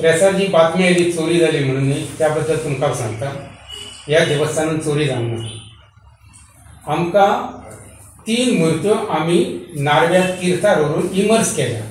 Pressure जी बातमी oily चोरी जाली म्हणून त्याबद्दल तुमकां सांगता. ह्या देवस्थानान चोरी जावना. आमकां 3 मुर्त्यो आमी नारव्या तीर्थार व्हरून इमर्स केल्या.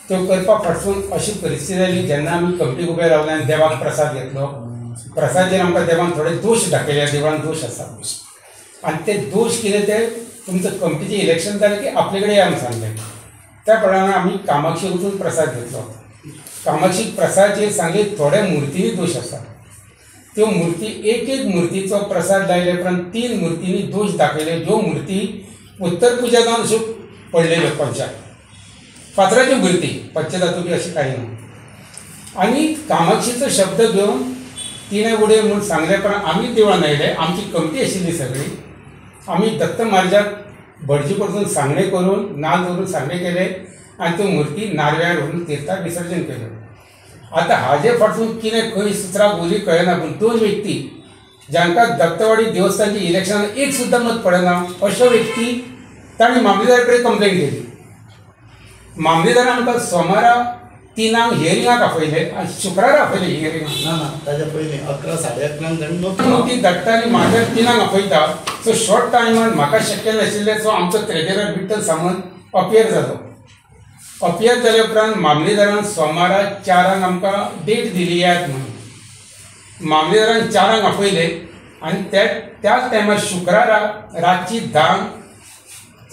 त्यो करपा फाटसून अशी परिस्थिती जाली जेन्ना आमी कमिटीक उबे रावले आनी देवाक प्रसाद घेतलो. प्रसादाचेर आमकां देवान थोडे दोश दाखयल्या. देवळान दोश आसा आनी ते दोश कितें ते तुमचं कमिटीचें इलेक्शन जालें की आपले कडेन आमी सांगलें. त्या प्रमाणे आमी कामाक्षी वचून प्रसाद घेतलो. कामाक्षी प्रसादाचेर सांगले थोड्या मुर्तींनी दोश आसा. त्यो मुर्ती एक मुर्तीचो प्रसाद लायले उपरांत 3 मुर्तींनी दोश दाखयले. ज्यो मुर्ती उत्तर पुजा जावन अश्यो पडलेल्यो पंचाक. फातराच्यो मुर्ती पंचधातू बी अशें कांय ना. आनी कामाक्षीचो शब्द घेवन तिणें उडय म्हूण सांगले उपरांत आमी देवळान आयले. आमची कमिटी आशिल्ली सगळी. आमी दत्त महाराजाक भटजी परतून सांगणे करून नाल दवरून सांगणे केले आनी त्यो मुर्ती नारव्यार व्हरून तीर्थाक विसर्जन केल्यो. आतां हाजे फाटसून कितें खंय सुत्राक उली कळना पूण 2 व्यक्ती जांकां दत्तवाडी देवस्थानची इलेक्शनान एक सुद्दां मत पडना अश्यो व्यक्ती तांणी मामलेदारा कडेन कंप्लेंट केली. मामलेदारान आमकां सोमारा 3 हियरिंगाक आपयले आनी शुक्रारा आपयले हियरिंगाक. ना ताच्या पयलीं 11 साडे 11 नोटी धाडटा आनी म्हाका 3 आपयता. सो शॉर्ट टायमान म्हाका शक्य नाशिल्लें. सो आमचो ट्रेजरर विठ्ठल सामंत अपियर जालो. अपियर जाले उपरांत मामलेदारान सोमारा 4 आमकां डेट दिली यात म्हणून. मामलेदारान 4 आपयले आनी त्याच टायमार शुक्रारा रातची 10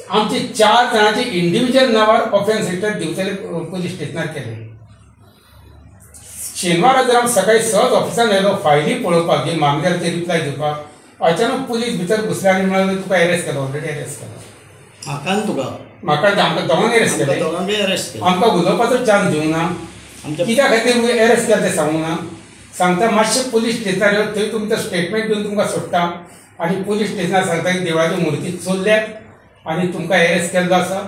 आमचे 4 जाणांचे इंडिविज्युअल नांवार ऑफेन्स लेटर दिवचेले पुलीस स्टेशनार केले. शेनवारा जर हांव सकाळी सहज ऑफिसान आयलो फायली पळोवपाक जी मामलेदाराचे रिप्लाय दिवपाक. अचानक पुलीस भितर घुसले आनी म्हणाले तुका अरेस्ट केलो. ऑलरेडी अरेस्ट केलो. म्हाका आमकां दोगांक अरेस्ट केले. आमकां उलोवपाचो चान्स दिवंक ना. कित्या खातीर अरेस्ट केलें तें सांगूंक ना. सांगता मातशें पुलीस स्टेशनार येवन थंय तुमचो स्टेटमेंट घेवन तुमकां सोडटा. आनी पुलीस स्टेशनार सांगता की देवळाच्यो मुर्ती चोरल्यात आनी तुमकां अरेस्ट केल्लो आसा.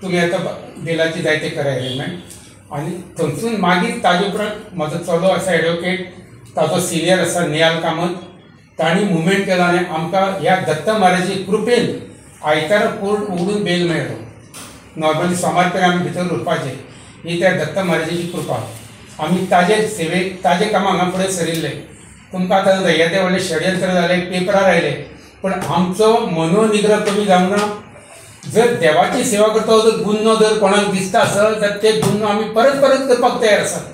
तुमी आतां बेलाची जाय ते करा अरेंजमेंट. आनी थंयसून मागीर ताजे उपरांत म्हजो चलो आसा एडवोकेट ताजो सिनियर आसा नियाल कामत. तांणी मुवमेंट केलो आनी आमकां ह्या दत्त महाराजाची कृपेन आयतारा कोर्ट उगडून बेल मेळ्ळो. नॉर्मली सोमार पेर आमी भितर उरपाचे ही त्या दत्त महाराजाची कृपा. आमी ताजे सेवेक ताजे कामां हांगा फुडें सरिल्ले. तुमकां आतां येदे व्हडले षडयंत्र जाले पेपरार आयले पूण आमचो मनोनिग्रह कमी जावंक ना. जर देवाची सेवा करता जर गुन्हो जर कोणाक दिसता आसत जाल्यार ते गुन्हो आमी परत परत करपाक तयार आसात.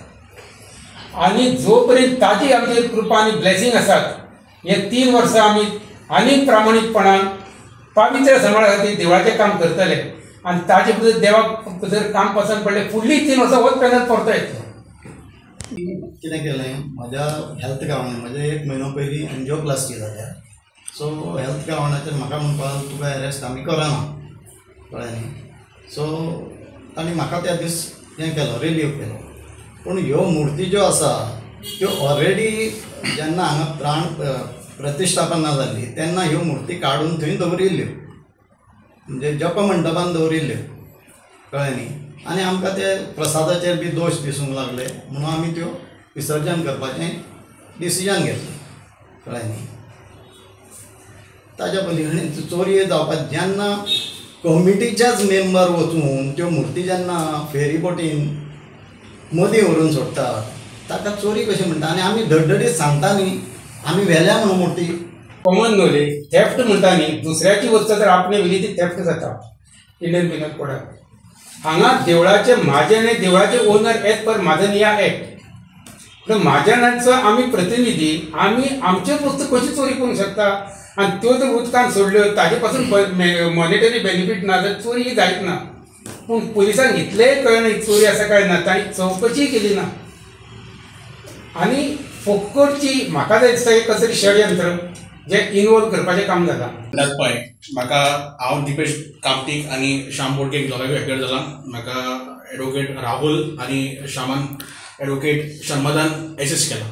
आनी जो पर्यंत ताजी आमचेर कृपा आनी ब्लेसिंग आसात हे 3 वर्सां आमी आनीक प्रामाणीकपणान पावित्र समाजा खातीर देवळाचें काम करतले. आनी ताजे भितर देवाक जर काम पसंद पडलें फुडलीं 3 वर्सां होच पॅनल परतो येतलो. कितें केलें म्हज्या हेल्थ कारणान म्हजे 1 म्हयनो पयलीं एन्जिओप्लास्टी जाल्या. सो हेल्थ कारणाचेर म्हाका म्हणपाक तुका अरेस्ट आमी करना कळ्ळें न्ही. सो तांणी म्हाका त्या दीस हें केलो रिलीव केलो. पूण ह्यो मुर्ती ज्यो आसा त्यो ऑलरेडी जेन्ना हांगा प्राण प्रतिश्ठापना जाल्ली तेन्ना ह्यो मुर्ती काडून थंय दवरिल्ल्यो म्हणजे जप मंडपान दवरिल्ल्यो कळ्ळें न्ही. आनी आमकां ते प्रसादाचेर बी दोश दिसूंक लागले म्हणून आमी त्यो विसर्जन करपाचें डिसिजन घेतलें कळ्ळें न्ही. ताच्या पयलीं चोरी जावपाक जेन्ना कमिटीच्याच मेंबर वचून त्यो मुर्ती जेन्ना फेरी बोटीन मदीं व्हरून सोडटात ताका चोरी कशी म्हणटा. आनी आमी धडधडीत सांगता न्ही आमी व्हेल्या म्हणून मुर्ती. कॉमन नॉलेज थेफ्ट म्हणटा न्ही दुसऱ्याची वस्त जर आपणे व्हेली ती थेफ्ट जाता इंडियन पिनल कोडाक. हांगा देवळाचे म्हाजन हे देवळाचे ओनर एज पर म्हाजनिया एक्ट. तर म्हाजनाचो आमी प्रतिनिधी आमी आमच्योच वस्तू कशी चोरी करूंक शकता. आनी त्यो जर उदकान सोडल्यो ताजे पासून मॉनिटरी बेनिफीट ना जाल्यार चोरी ही जायत ना. पूण पुलिसांक इतलेंय कळना ही चोरी आसा काय ना तांणी चवकशी केली ना. आनी फुकटची म्हाका जाय दिसता एक कसरी षडयंत्र जे इनवॉल्व करपाचें काम जालां. दॅट पॉयंट म्हाका हांव दिपेश कामतीक आनी श्याम बोडके दोगांय अपेयर जाला. म्हाका एडवोकेट राहुल आनी श्यामान एडवोकेट शर्मादान एसिस्ट केला.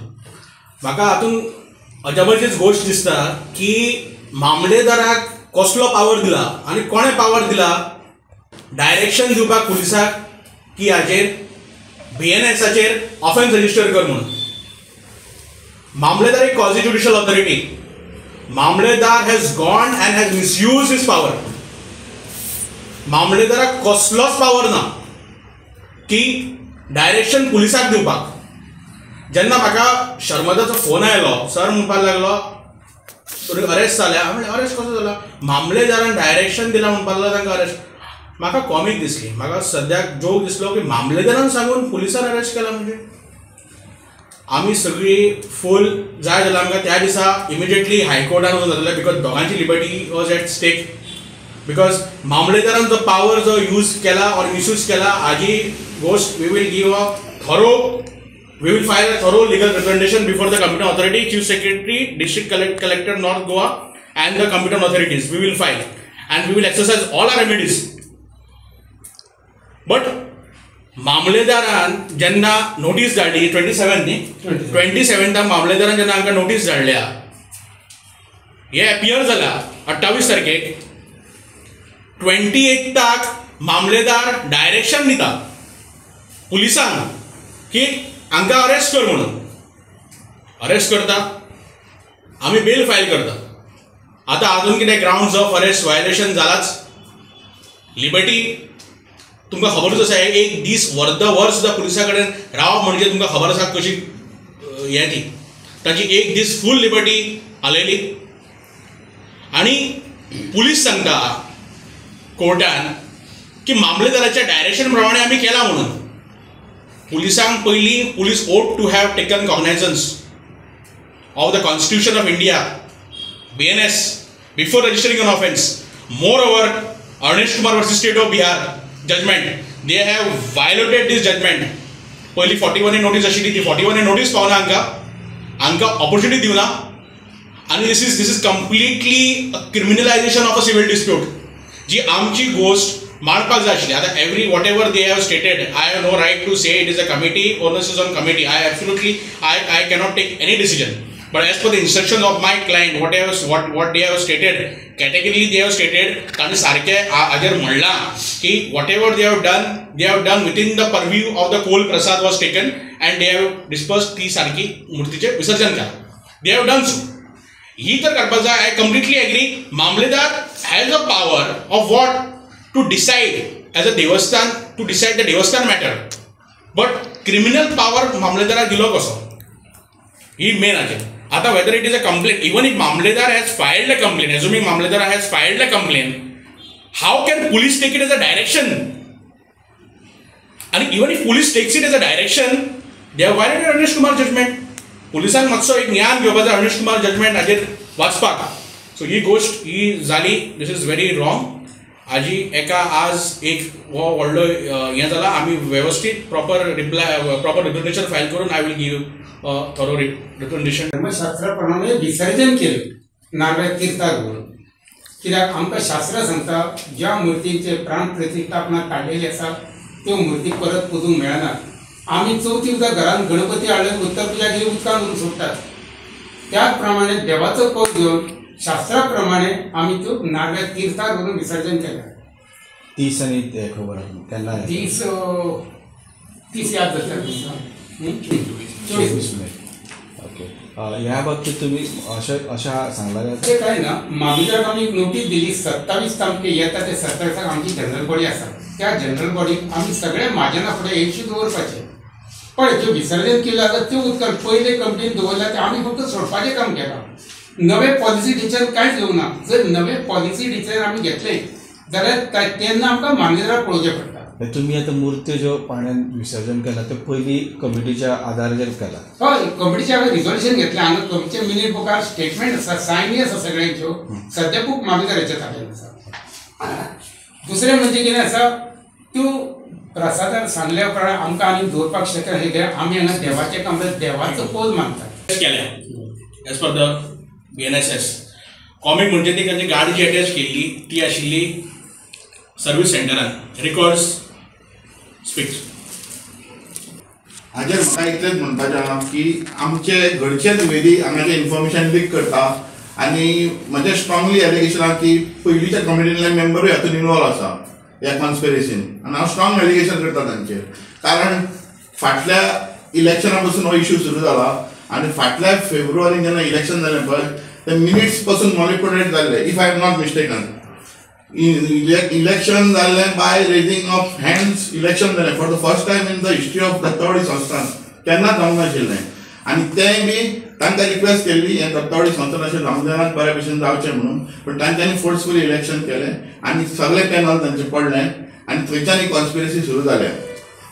म्हाका हातून अजाबचीच गोश्ट दिसता की मामलेदाराक कसलो पावर दिला आनी कोणें पावर दिला डायरेक्शन दिवपाक पुलिसाक की हाचेर BNSाचेर ऑफेन्स रजिस्टर कर म्हणून. मामलेदार एक क्वाझी ज्युडिशियल ऑथॉरिटी. मामलेदार has gone and has misuse his power. मामलेदाराक कसलोच पावर ना की डायरेक्शन पुलिसाक दिवपाक. जेन्ना म्हाका शर्मदाचो फोन आयलो, सर म्हणपाक लागलो तुमी अरेस्ट जाल्या. हांवें म्हणलें अरेस्ट कसो जाला, मामलेदारान डायरेक्शन दिलां म्हणपाक लागलो तांकां अरेस्ट. म्हाका कॉमीक दिसली, म्हाका सद्याक जोक दिसलो की मामलेदारान सांगून पुलिसान अरेस्ट केला. म्हणजे आमी सगळी फूल जाय जाल्यार आमकां त्या दिसा इमिजिएटली हायकोर्टान वचून जातालें, बिकॉज दोगांची liberty was at stake. Because मामलेदारान जो पावर जो यूज केला और मिसयूज केला हाजी गोष्ट we will give a thorough, we will file a thorough legal representation before the competent authority, chief secretary, district collector North Goa and the competent authorities. We will file and we will exercise all our remedies. But मामलेदारान जेन्ना notice धाडली 27 मामलेदारान जेन्ना आमकां notice धाडल्या, हे appear जाला 28 तारखेक, 28 मामलेदार direction दिता पुलिसांक की हांकां अरेस्ट कर म्हणून. अरेस्ट करता, आमी बेल फायल करता. आतां आजून कितें ग्राउंड्स ऑफ अरेस्ट वायलेशन जालाच. लिबर्टी तुमकां खबरूच आसा, एक दीस वर्स सुद्दां पुलिसा कडेन रावप म्हणजे तुमकां खबर आसा कशी हें ती. ताची एक दीस फूल लिबर्टी आलेली आनी पुलीस सांगता कोर्टान की मामलेदाराच्या डायरेक्शन प्रमाणे आमी केला म्हणून. पुलिसांक पयलीं police ought to have taken cognizance of the constitution of India BNS before registering an offence. Moreover Arnesh Kumar versus state of Bihar judgment, they have violated this judgment. पयलीं 41A नोटीस आशिल्ली, ती 41A नोटीस पावना हांकां opportunity दिवना. आनी this is completely criminalisation of a civil dispute, जी आमची गोष्ट मांडपाक जाय आशिल्ली. आतां every whatever they have stated, I have no right to say it is a committee, onus is on committee. I absolutely I cannot take any decision. But as per the instructions of my client, what they have stated, categorically they have stated, तांणी सारकें हाजेर म्हणलां की whatever they have done within the purview of the Kol Prasad was taken and they have dispersed ती सारकी मूर्तीचें विसर्जन केलां. They have done so. ही तर करपाक जाय. I completely agree. मामलेदार has a power of what to decide as a देवस्थान, to decide the देवस्थान matter. But criminal power मामलेदाराक दिलो कसो, ही मेन आहे. आता whether it is a complaint, even if Mamledar has filed a complaint, assuming Mamledar has filed a complaint, how can police take it as a direction? And even if police takes it as a direction, they have violated Arnesh Kumar judgment. पुलिसांक मातसो एक ज्ञान घेवपाचो Arnesh Kumar judgment हाजेर वाचपाक. So ही गोष्ट ही जाली. This is very wrong. हाजी एका आज एक हो व्हडलो हें जाला. आमी वेवस्थीत प्रॉपर रिप्रेझेंटेशन फायल करून I will give thorough representation. धर्मशास्त्राप्रमाणे विसर्जन केलं नारळात तीर्थार म्हणून. कित्याक आमकां शास्त्रां सांगता ज्या मुर्तींचे प्राण प्रतिष्ठापना काडलेली आसा त्यो मुर्ती परत पुजूंक मेळना. आमी चवथी उदक घरांत गणपती हाडले उत्तर पुजा घेवन उदकान व्हरून सोडटात. त्याच प्रमाणे देवाचो कौल घेवन शास्त्रा प्रमाणे आमी त्यो नारळात तीर्थार व्हरून विसर्जन केलें. 30 आणि ते खबर केन्ना 30 याद जाता. 24 ओके. ह्या बाबतीत तुम्ही अशा सांगला ते काय ना, मामलेदाराक आमी नोटीस दिली 27 तारखे येता ते 27 आमची जनरल बॉडी आसा. त्या जनरल बॉडीक आमी सगळे म्हाज्याना फुडें एलशी दवरपाचें. पळय ज्यो विसर्जन केला जाता त्यो उदकान पयले कंप्लेन दवरला ते आमी फक्त सोडपाचें काम केलां. नवे पॉलिसी डिसिजन कांयच घेवना. जर नवे पॉलिसी डिसिजन आमी घेतले जाल्यार तेन्ना आमकां मामलेदाराक पळोवचें पडटा. तुम्ही आता मूर्ती जो पाण्यात विसर्जन केला ते पहिली कमिटीच्या आधाराचेर केला. हय, कमिटीचे हांवें रिझोल्युशन घेतलें. हांगा कमिटीच्या मिनीट बुकार स्टेटमेंट आसा, सायनी आसा सगळ्यांच्यो. सद्या बूक मामलेदाराच्या ताब्यांत आसा. दुसरें म्हणजे कितें आसा, त्यो प्रसादार सांगल्या प्रमाणे आमकां आनी दवरपाक शकना. हे कित्याक आमी हांगा देवाचें काम, देवाचो कौल मानतात. केल्या as per the BNSS. Comic म्हणजे ती ताची गाडी जी अटॅच केल्ली ती आशिल्ली सर्वीस सेंटरान. Records speaks. हाजेर म्हाका इतलेंच म्हणपाचें आहा की आमचे घरचेच वेदी हांगाचें इन्फॉर्मेशन लीक करता आनी म्हजें स्ट्रॉंगली एलिगेशन आहा की पयलींच्या कमिटींतले मेंबरूय हातूंत इनवॉल्व आसा ह्या कॉन्स्पिरसीन. आनी हांव स्ट्रॉंग एलिगेशन करता तांचेर. कारण फाटल्या इलेक्शना पासून हो इश्यू सुरू जाला आनी फाटल्या फेब्रुवारीन जेन्ना इलेक्शन जालें पळय ते मिनिट्स पासून मॉनिपुलेट जाल्ले. If I am not mistaken, election जाल्लें by raising of hands. Election जालें for the first time in the history of Dattawadi Sansthan. केन्नाच जावंक नाशिल्लें. आनी तेंय बी तांकां रिक्वेस्ट केल्ली हें दत्तावडी संस्थान अशें जावंक जायना बऱ्या भशेन जावचें म्हणून, पण तांच्यांनी फोर्सफुली इलेक्शन केलें आनी सगळे पॅनल तांचे पडले आनी थंयच्यान कॉन्स्पिरसी सुरू जाल्या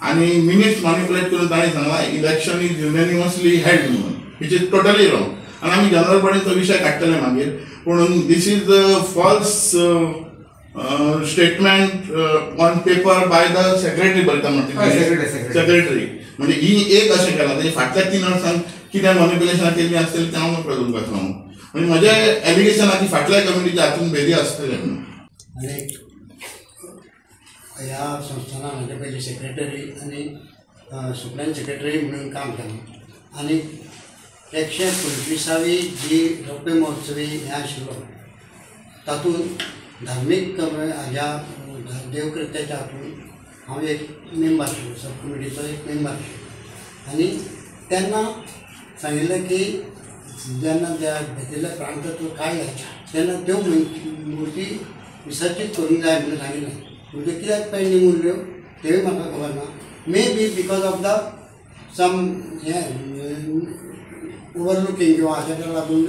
आनी मिनिट्स मॅनिपुलेट करून तांणी सांगलां इलेक्शन इज युनेनिमसली हेल्ड म्हणून, विच इज टोटली रॉंग. आनी आमी जनरल बॉडीन तो विशय काडटले मागीर, पूण this is false statement on paper by the secretary बरयता म्हणटा सेक्रेटरी. म्हणजे ही एक अशें केलां तेजे फाटल्या 3 वर्सांत कितें मॅनिपुलेशनां केल्लीं आसतलीं तें हांव नकळो तुमकां सांगूं. म्हणजे म्हजें एलिगेशन आहा की फाटल्या कमिटीच्या हातून भेदी आसतले म्हणून. आनी ह्या संस्थानान हाजे पयलीं सेक्रेटरी आनी सुप्रियंट सेक्रेटरी म्हणून काम केलें आनी 125वी जी रौप्य महोत्सवी हें आशिल्लो तातूंत धार्मीक हाज्या देवकृत्याच्या हातून हांव एक मेंबर आशिल्लो, सब कमिटीचो एक मेंबर आशिल्लो. आनी तेन्ना सांगिल्लें की जेन्ना त्या भेटिल्ल्या प्राणतत्व काडले तेन्ना त्यो मुर्ती विसर्जीत करूंक जाय म्हणून सांगिल्लें. म्हणजे कित्याक पेंडींग उरल्यो तेवूय म्हाका खबर ना. Maybe because of the some हें ओवरलुकींग किंवा हाच्या लागून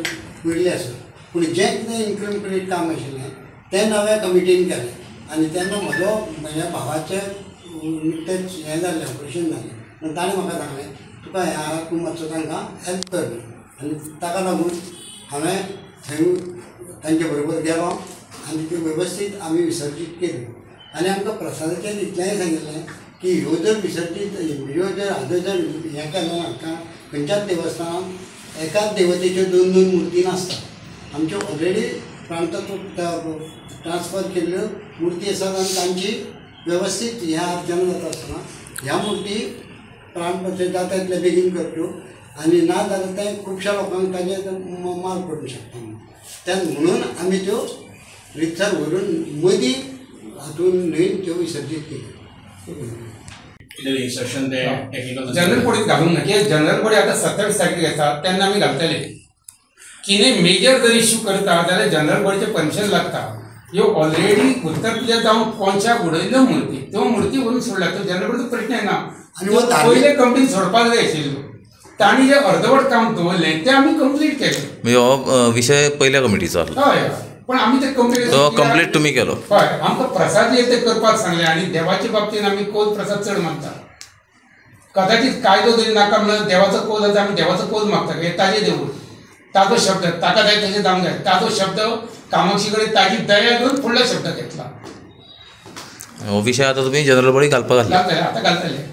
उरले आसा. पूण जें कितें इनकम्प्लीट काम आशिल्लें तें नव्या कमिटीन केलें आनी तेन्ना म्हज्या भावाचें नुकतेंच हें जाल्लें ऑपरेशन जालें आनी ताणें म्हाका सांगलें तुका ह्या तूं मातसो तांकां हेल्प कर आनी ताका लागून हांवें थंय तांचे बरोबर गेलो आनी त्यो वेवस्थीत आमी विसर्जीत केल्यो. आनी आमकां प्रसादाचें इतलेंय सांगिल्लें की ह्यो जर विसर्जीत हाजो जर हें केलें ना खंयच्याच देवस्थानांत एकाच देवतेच्यो 2-2 मुर्ती नासतात. आमच्यो ऑलरेडी प्राणतत्व ट्रान्सफर केल्ल्यो मुर्ती आसात आनी तांची वेवस्थीत ह्या अर्चना जाता आसतना ह्या मुर्ती प्राणप्रतिश्ठा जाता तितले बेगीन करच्यो आनी ना जाल्यार तें खुबश्या लोकांक ताजेर माल पडूंक शकता म्हणून आमी त्यो रितसर व्हरून मदीं हातून न्हंयेन त्यो विसर्जीत केल्यो. जनरल बॉडीत घालूंक ना कित्याक जनरल बॉडी आतां 27 तारखेक येता तेन्ना आमी घालतले. कितें मेजर जर इश्यू करता जाल्यार जनरल बॉडीचें परमिशन लागता. ह्यो ऑलरेडी उत्तर प्रदेश जावन पोंचाक उडयल्यो मुर्ती त्यो मुर्ती व्हरून सोडल्या तो जनरल बॉडीचो प्रश्न येना. पयले कंप्लीट सोडपाक जाय आशिल्ल्यो तांणी जे अर्दवट काम दवरलें तें आमी कंप्लीट केलें. म्हणजे हो विशय पयल्या कमिटीचो हय पण आमी ते कंप्लीट तुमी केलो. हय आमकां प्रसाद ते करपाक सांगलें आनी देवाच्या बाबतींत आमी कौल प्रसाद चड मागता. कदाचित कायदो जरी नाका म्हणून देवाचो कौल आसा आमी देवाचो कौल मागता हे ताजें देवूळ ताजो शब्द ताका जाय तशें जावंक जाय. ताजो शब्द कामाक्षी कडेन ताजी दया घेवन फुडलो शब्द घेतला. हो विशय आतां तुमी जनरल बॉडी घालपाक घातला. आतां घालतले.